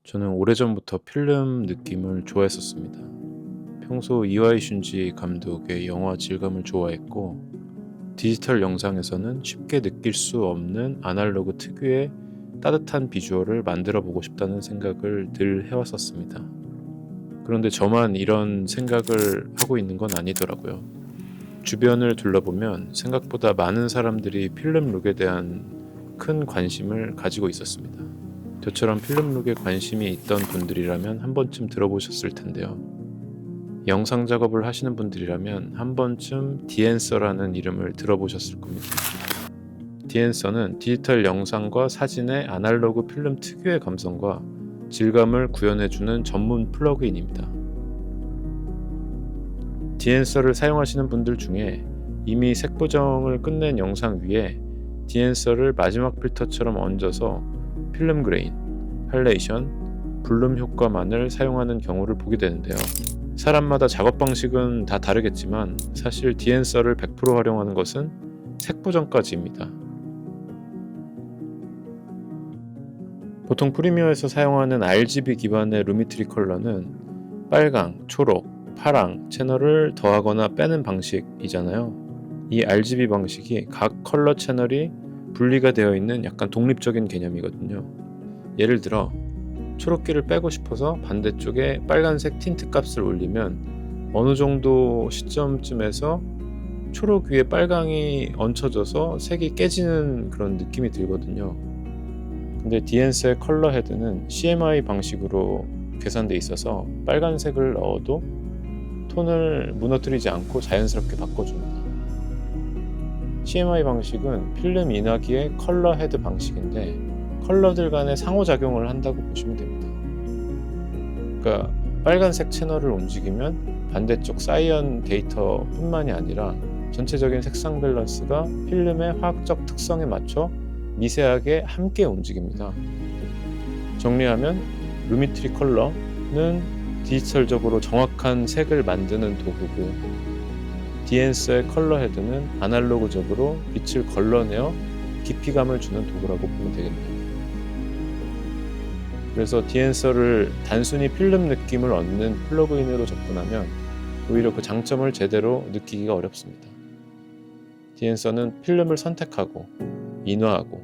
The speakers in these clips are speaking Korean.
저는 오래전부터 필름 느낌을 좋아했었습니다. 평소 이와이 슌지 감독의 영화 질감을 좋아했고, 디지털 영상에서는 쉽게 느낄 수 없는 아날로그 특유의 따뜻한 비주얼을 만들어 보고 싶다는 생각을 늘 해왔었습니다. 그런데 저만 이런 생각을 하고 있는 건 아니더라고요. 주변을 둘러보면 생각보다 많은 사람들이 필름룩에 대한 큰 관심을 가지고 있었습니다. 저처럼 필름룩에 관심이 있던 분들이라면 한 번쯤 들어보셨을 텐데요. 영상 작업을 하시는 분들이라면 한 번쯤 디엔서라는 이름을 들어보셨을 겁니다. 디엔서는 디지털 영상과 사진의 아날로그 필름 특유의 감성과 질감을 구현해주는 전문 플러그인입니다. 디엔서를 사용하시는 분들 중에 이미 색 보정을 끝낸 영상 위에 디엔서를 마지막 필터처럼 얹어서 필름 그레인, 할레이션, 블룸 효과만을 사용하는 경우를 보게 되는데요. 사람마다 작업 방식은 다 다르겠지만 사실 디엔서를 100% 활용하는 것은 색 보정까지입니다. 보통 프리미어에서 사용하는 RGB 기반의 루미트리 컬러는 빨강, 초록, 파랑 채널을 더하거나 빼는 방식이잖아요. 이 RGB 방식이 각 컬러 채널이 분리가 되어 있는 약간 독립적인 개념이거든요. 예를 들어 초록기를 빼고 싶어서 반대쪽에 빨간색 틴트 값을 올리면 어느 정도 시점쯤에서 초록 위에 빨강이 얹혀져서 색이 깨지는 그런 느낌이 들거든요. 근데 디엔서의 컬러 헤드는 CMY 방식으로 계산돼 있어서 빨간색을 넣어도 톤을 무너뜨리지 않고 자연스럽게 바꿔줍니다. CMY 방식은 필름 인화기의 컬러 헤드 방식인데 컬러들 간의 상호작용을 한다고 보시면 됩니다. 그러니까 빨간색 채널을 움직이면 반대쪽 사이언 데이터 뿐만이 아니라 전체적인 색상 밸런스가 필름의 화학적 특성에 맞춰 미세하게 함께 움직입니다. 정리하면 루미트리 컬러는 디지털적으로 정확한 색을 만드는 도구고, 디엔서의 컬러 헤드는 아날로그적으로 빛을 걸러내어 깊이감을 주는 도구라고 보면 되겠네요. 그래서 디엔서를 단순히 필름 느낌을 얻는 플러그인으로 접근하면 오히려 그 장점을 제대로 느끼기가 어렵습니다. 디엔서는 필름을 선택하고 인화하고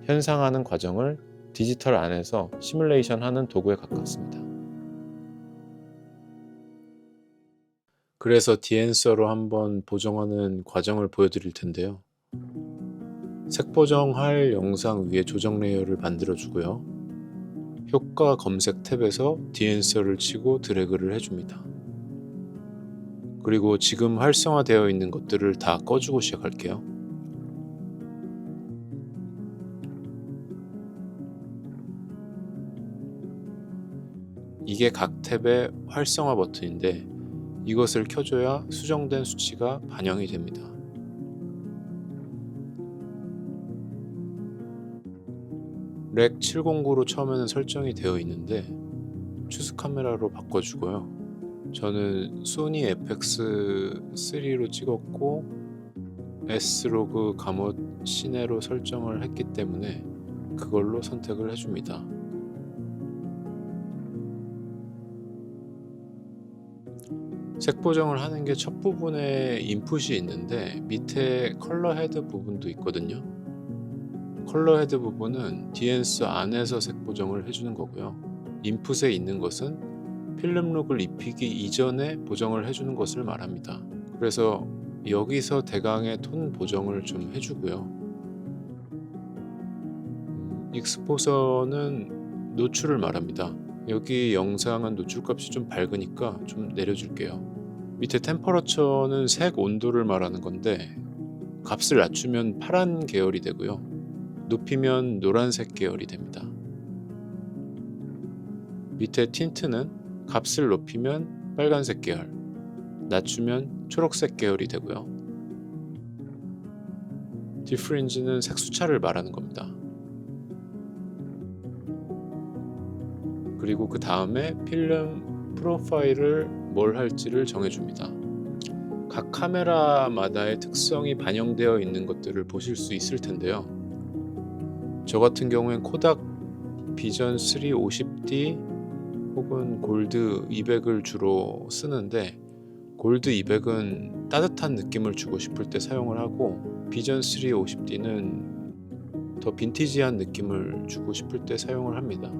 현상하는 과정을 디지털 안에서 시뮬레이션하는 도구에 가깝습니다. 그래서 디엔서로 한번 보정하는 과정을 보여드릴 텐데요. 색 보정할 영상 위에 조정 레이어를 만들어 주고요. 효과 검색 탭에서 디엔서를 치고 드래그를 해줍니다. 그리고 지금 활성화되어 있는 것들을 다 꺼주고 시작할게요. 이게 각 탭의 활성화 버튼인데 이것을 켜줘야 수정된 수치가 반영이 됩니다. 렉 709로 처음에는 설정이 되어 있는데 추스 카메라로 바꿔주고요. 저는 소니 FX3로 찍었고 S로그 감옷 시네로 설정을 했기 때문에 그걸로 선택을 해줍니다. 색 보정을 하는 게 첫 부분에 인풋이 있는데 밑에 컬러 헤드 부분도 있거든요. 컬러 헤드 부분은 디엔서 안에서 색 보정을 해주는 거고요. 인풋에 있는 것은 필름룩을 입히기 이전에 보정을 해주는 것을 말합니다. 그래서 여기서 대강의 톤 보정을 좀 해주고요. 익스포서는 노출을 말합니다. 여기 영상은 노출값이 좀 밝으니까 좀 내려줄게요. 밑에 템퍼러처는 색 온도를 말하는 건데 값을 낮추면 파란 계열이 되고요. 높이면 노란색 계열이 됩니다. 밑에 틴트는 값을 높이면 빨간색 계열, 낮추면 초록색 계열이 되고요. 디프린지는 색수차를 말하는 겁니다. 그리고 그 다음에 필름 프로파일을 뭘 할지를 정해줍니다. 각 카메라마다의 특성이 반영되어 있는 것들을 보실 수 있을 텐데요. 저 같은 경우엔 코닥 비전 3 50D 혹은 골드 200을 주로 쓰는데, 골드 200은 따뜻한 느낌을 주고 싶을 때 사용을 하고, 비전 3 50D는 더 빈티지한 느낌을 주고 싶을 때 사용을 합니다.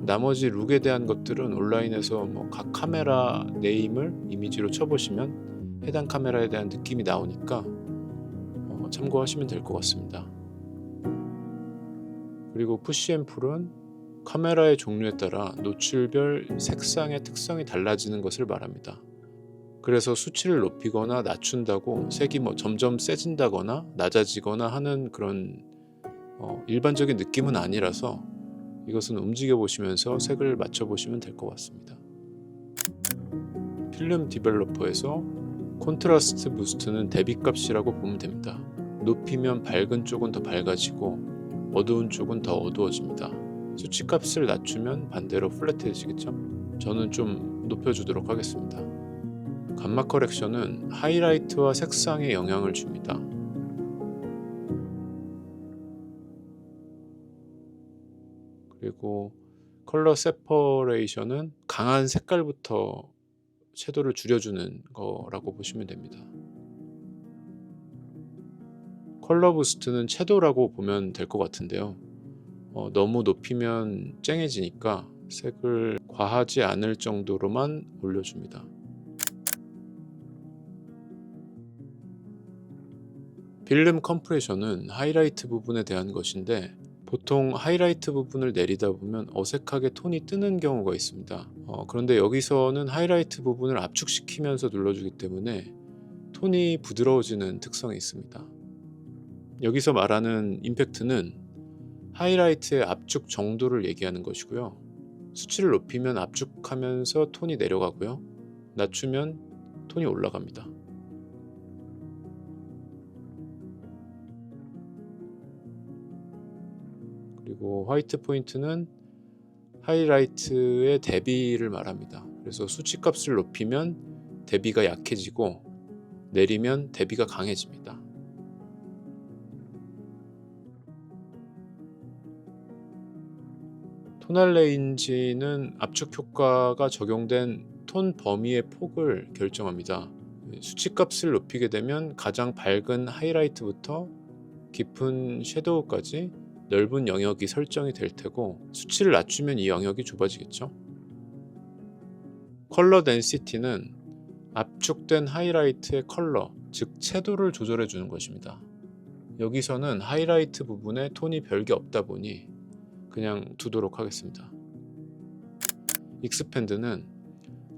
나머지 룩에 대한 것들은 온라인에서 각 카메라 네임을 이미지로 쳐보시면 해당 카메라에 대한 느낌이 나오니까 참고하시면 될 것 같습니다. 그리고 푸시앤풀은 카메라의 종류에 따라 노출별 색상의 특성이 달라지는 것을 말합니다. 그래서 수치를 높이거나 낮춘다고 색이 점점 세진다거나 낮아지거나 하는 그런 일반적인 느낌은 아니라서 이것은 움직여 보시면서 색을 맞춰 보시면 될 것 같습니다. 필름 디벨로퍼에서 콘트라스트 부스트는 대비값이라고 보면 됩니다. 높이면 밝은 쪽은 더 밝아지고 어두운 쪽은 더 어두워집니다. 수치값을 낮추면 반대로 플랫해지겠죠? 저는 좀 높여주도록 하겠습니다. 감마 커렉션은 하이라이트와 색상에 영향을 줍니다. 그리고 컬러 세퍼레이션은 강한 색깔부터 섀도우를 줄여주는 거라고 보시면 됩니다. 컬러 부스트는 섀도우라고 보면 될 것 같은데요. 너무 높이면 쨍해지니까 색을 과하지 않을 정도로만 올려줍니다. 필름 컴프레션은 하이라이트 부분에 대한 것인데, 보통 하이라이트 부분을 내리다 보면 어색하게 톤이 뜨는 경우가 있습니다. 그런데 여기서는 하이라이트 부분을 압축시키면서 눌러주기 때문에 톤이 부드러워지는 특성이 있습니다. 여기서 말하는 임팩트는 하이라이트의 압축 정도를 얘기하는 것이고요. 수치를 높이면 압축하면서 톤이 내려가고요. 낮추면 톤이 올라갑니다. 그리고 화이트 포인트는 하이라이트의 대비를 말합니다. 그래서 수치값을 높이면 대비가 약해지고 내리면 대비가 강해집니다. 토널 레인지는 압축 효과가 적용된 톤 범위의 폭을 결정합니다. 수치값을 높이게 되면 가장 밝은 하이라이트부터 깊은 섀도우까지 넓은 영역이 설정이 될 테고, 수치를 낮추면 이 영역이 좁아지겠죠. 컬러 덴시티는 압축된 하이라이트의 컬러, 즉 채도를 조절해 주는 것입니다. 여기서는 하이라이트 부분에 톤이 별게 없다 보니 그냥 두도록 하겠습니다. 익스펜드는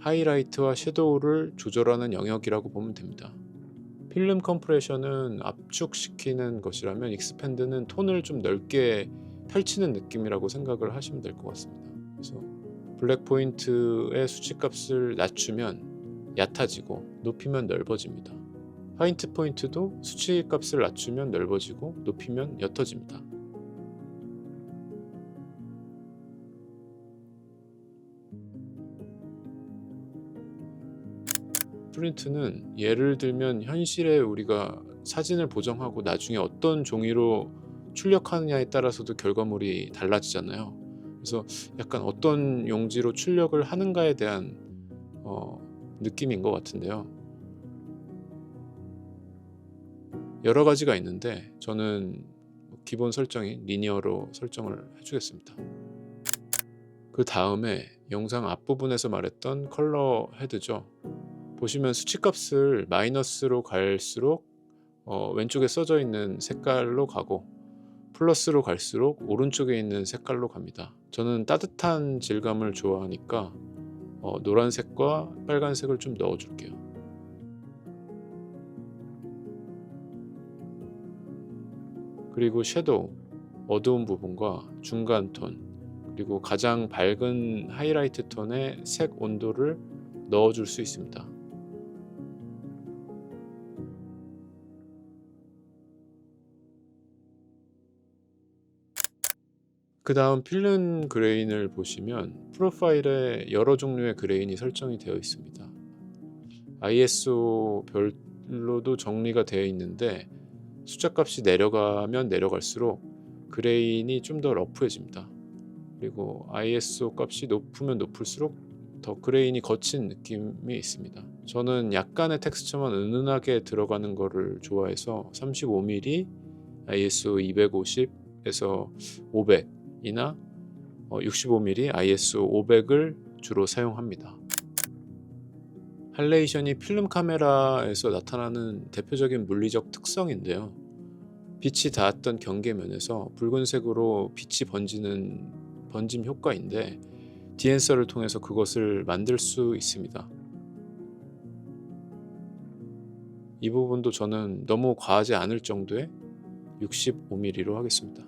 하이라이트와 섀도우를 조절하는 영역이라고 보면 됩니다. 필름 컴프레션은 압축시키는 것이라면 익스펜드는 톤을 좀 넓게 펼치는 느낌이라고 생각을 하시면 될 것 같습니다. 그래서 블랙 포인트의 수치값을 낮추면 얕아지고 높이면 넓어집니다. 화이트 포인트도 수치값을 낮추면 넓어지고 높이면 옅어집니다. 프린트는 예를 들면 현실에 우리가 사진을 보정하고 나중에 어떤 종이로 출력하느냐에 따라서도 결과물이 달라지잖아요. 그래서 약간 어떤 용지로 출력을 하는가에 대한 느낌인 것 같은데요. 여러 가지가 있는데 저는 기본 설정이 리니어로 설정을 해주겠습니다. 그 다음에 영상 앞부분에서 말했던 컬러 헤드죠. 보시면 수치값을 마이너스로 갈수록 왼쪽에 써져 있는 색깔로 가고, 플러스로 갈수록 오른쪽에 있는 색깔로 갑니다. 저는 따뜻한 질감을 좋아하니까 노란색과 빨간색을 좀 넣어줄게요. 그리고 섀도우, 어두운 부분과 중간 톤, 그리고 가장 밝은 하이라이트 톤의 색 온도를 넣어줄 수 있습니다. 그 다음 필름 그레인을 보시면 프로파일에 여러 종류의 그레인이 설정이 되어 있습니다. ISO 별로도 정리가 되어 있는데 숫자값이 내려가면 내려갈수록 그레인이 좀 더 러프해집니다. 그리고 ISO 값이 높으면 높을수록 더 그레인이 거친 느낌이 있습니다. 저는 약간의 텍스처만 은은하게 들어가는 거를 좋아해서 35mm ISO 250에서 500이나 65mm ISO 500을 주로 사용합니다. 할레이션이 필름 카메라에서 나타나는 대표적인 물리적 특성인데요. 빛이 닿았던 경계면에서 붉은색으로 빛이 번짐 효과인데 디엔서를 통해서 그것을 만들 수 있습니다. 이 부분도 저는 너무 과하지 않을 정도의 65mm로 하겠습니다.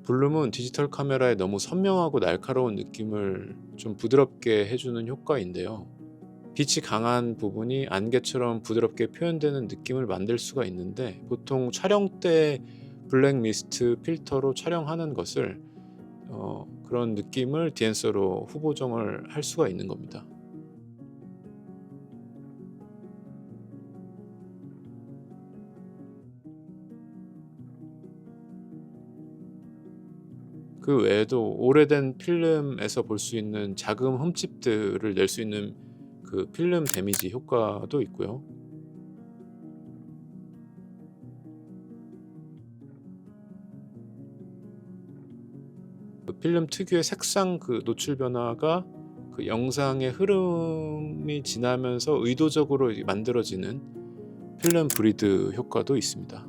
블룸은 디지털 카메라에 너무 선명하고 날카로운 느낌을 좀 부드럽게 해주는 효과인데요. 빛이 강한 부분이 안개처럼 부드럽게 표현되는 느낌을 만들 수가 있는데 보통 촬영 때 블랙 미스트 필터로 촬영하는 것을 그런 느낌을 디엔서로 후보정을 할 수가 있는 겁니다. 그 외에도 오래된 필름에서 볼 수 있는 자금 흠집들을 낼 수 있는 그 필름 데미지 효과도 있고요. 그 필름 특유의 색상 그 노출 변화가 그 영상의 흐름이 지나면서 의도적으로 만들어지는 필름 브리드 효과도 있습니다.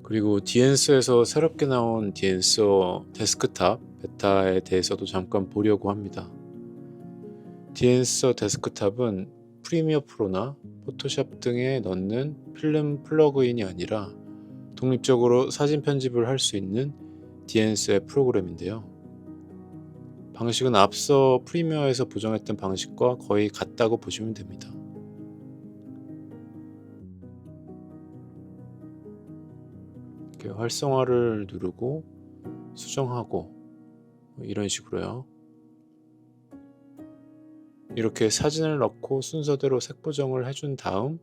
그리고 디엔서에서 새롭게 나온 디엔서 데스크탑 베타에 대해서도 잠깐 보려고 합니다. 디엔서 데스크탑은 프리미어 프로나 포토샵 등에 넣는 필름 플러그인이 아니라 독립적으로 사진 편집을 할 수 있는 디엔서의 프로그램인데요. 방식은 앞서 프리미어에서 보정했던 방식과 거의 같다고 보시면 됩니다. 이렇게 활성화를 누르고 수정하고 이런 식으로요. 이렇게 사진을 넣고 순서대로 색 보정을 해준 다음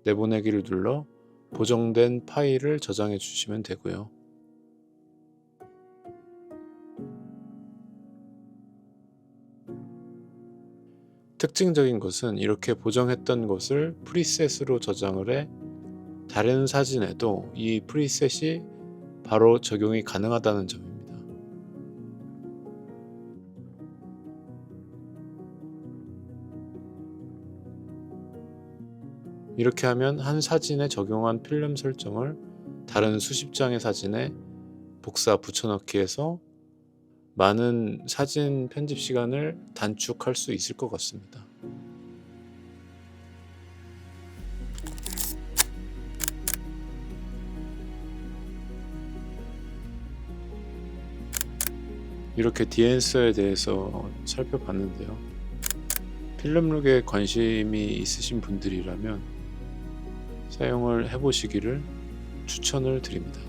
내보내기를 눌러 보정된 파일을 저장해 주시면 되고요. 특징적인 것은 이렇게 보정했던 것을 프리셋으로 저장을 해 다른 사진에도 이 프리셋이 바로 적용이 가능하다는 점입니다. 이렇게 하면 한 사진에 적용한 필름 설정을 다른 수십 장의 사진에 복사 붙여넣기 해서 많은 사진 편집 시간을 단축할 수 있을 것 같습니다. 이렇게 디엔서에 대해서 살펴봤는데요. 필름룩에 관심이 있으신 분들이라면 사용을 해보시기를 추천을 드립니다.